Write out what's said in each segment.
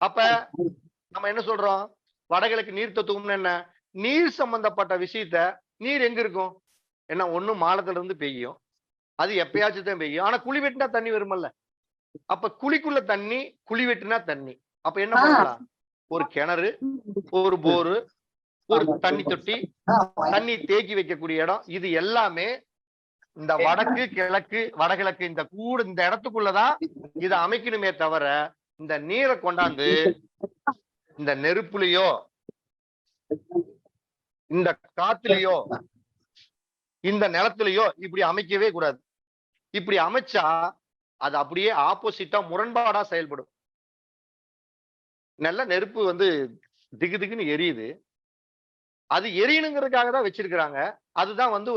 அப்ப நம்ம என்ன சொல்றோம்? வடகிழக்கு நீர் தத்துவம்னு என்ன? நீர் சம்பந்தப்பட்ட விஷயத்த நீர் எங்க இருக்கும்? என்ன ஒண்ணு மாலத்துல இருந்து பெய்யும், அது எப்பயாச்சும் தான் பெய்யும். ஆனா குழி வெட்டினா தண்ணி வருமல்ல. அப்ப குழிக்குள்ள தண்ணி, குழி வெட்டினா தண்ணி. அப்ப என்ன பண்ணலாம்? ஒரு கிணறு, ஒரு போரு, ஒரு தண்ணி தொட்டி, தண்ணி தேக்கி வைக்கக்கூடிய இடம், இது எல்லாமே இந்த வடக்கு கிழக்கு வடகிழக்கு இந்த இடத்துக்குள்ளதான் இதை அமைக்கணுமே தவிர, இந்த நீரை கொண்டாந்து இந்த நெருப்புலயோ இந்த காத்துலயோ இந்த நிலத்திலயோ இப்படி அமைக்கவே கூடாது. இப்படி அமைச்சா அது அப்படியே ஆப்போசிட்டா முரண்பாடா செயல்படும். நல்ல நெருப்பு வந்து திகு திகுன்னு எரியுது. அது எரியணுங்கிறதுக்காக தான் வச்சிருக்கிறாங்க. அதுதான் வந்து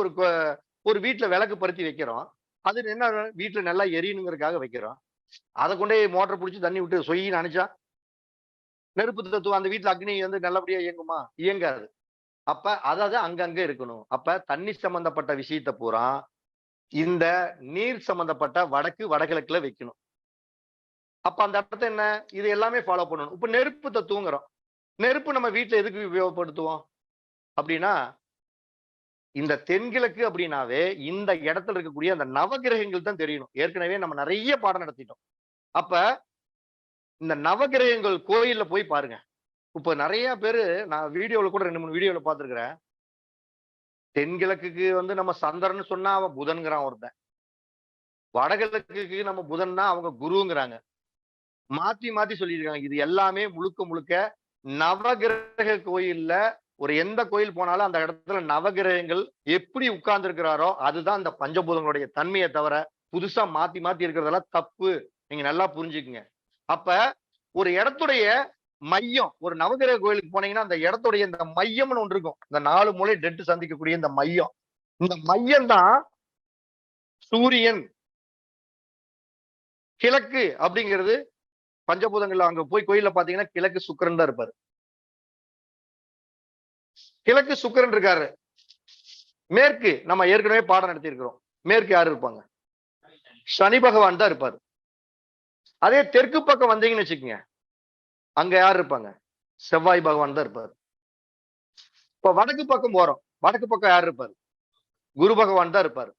ஒரு வீட்டுல விளக்கு பருத்தி வைக்கிறோம். அது என்ன வீட்டுல நல்லா எரியணுங்கிறதுக்காக வைக்கிறோம். அதை கொண்டே மோட்டர் பிடிச்சி தண்ணி விட்டு சொயின்னு அணைச்சா நெருப்பு தத்துவம் அந்த வீட்டுல அக்னி வந்து நல்லபடியா இயங்குமா? இயங்காது. அப்ப அதாவது அங்கங்க இருக்கணும். அப்ப தண்ணி சம்பந்தப்பட்ட விஷயத்தை பூரா இந்த நீர் சம்பந்தப்பட்ட வடக்கு வடகிழக்குல வைக்கணும். அப்ப அந்த இடத்த என்ன இது எல்லாமே ஃபாலோ பண்ணணும். இப்ப நெருப்பு தத்துவங்கிறோம். நெருப்பு நம்ம வீட்டுல எதுக்கு உபயோகப்படுத்துவோம் அப்படின்னா, இந்த தென்கிழக்கு அப்படின்னாவே இந்த இடத்துல இருக்கக்கூடிய அந்த நவகிரகங்கள் தான் தெரியணும். ஏற்கனவே நம்ம நிறைய பாடம் நடத்திட்டோம். அப்ப இந்த நவகிரகங்கள் கோயில்ல போய் பாருங்க. இப்ப நிறைய பேரு நான் வீடியோல கூட 2-3 வீடியோல பார்த்திருக்கிறேன். தென்கிழக்குக்கு வந்து நம்ம சந்திரன் சொன்னா அவன் புதன்கிறான் ஒருத்தன். வடகிழக்குக்கு நம்ம புதன்னா அவங்க குருங்கிறாங்க. மாத்தி மாத்தி சொல்லியிருக்காங்க. இது எல்லாமே முழுக்க முழுக்க நவகிரக கோயில்ல ஒரு எந்த கோயில் போனாலும் அந்த இடத்துல நவகிரகங்கள் எப்படி உட்கார்ந்து இருக்கிறாரோ அதுதான் அந்த பஞ்சபூதங்களுடைய தன்மையை தவிர புதுசா மாத்தி மாத்தி இருக்கிறதெல்லாம் தப்பு. நீங்க நல்லா புரிஞ்சுக்குங்க. அப்ப ஒரு இடத்துடைய மையம் ஒரு நவகிரக கோயிலுக்கு போனீங்கன்னா அந்த இடத்துடைய இந்த மையம்னு ஒன்று இருக்கும். இந்த 4 மூலை டெட்டு சந்திக்கக்கூடிய இந்த மையம். இந்த மையம் தான் சூரியன். கிழக்கு அப்படிங்கிறது பஞ்சபூதங்கள்ல அங்க போய் கோயில்ல பாத்தீங்கன்னா கிழக்கு சுக்கிரன் தான் இருப்பாரு. கிழக்கு சுக்கிரன் இருக்காரு. மேற்கு நம்ம ஏற்கனவே பாடம் நடத்தி இருக்கிறோம். மேற்கு யாரு இருப்பாங்க? சனி பகவான் தான் இருப்பாரு. அதே தெற்கு பக்கம் வந்தீங்கன்னு வச்சுக்கோங்க, அங்க யார் இருப்பாங்க? செவ்வாய் பகவான் தான் இருப்பாரு. இப்ப வடக்கு பக்கம் போறோம். வடக்கு பக்கம் யார் இருப்பாரு? குரு பகவான் தான் இருப்பாரு.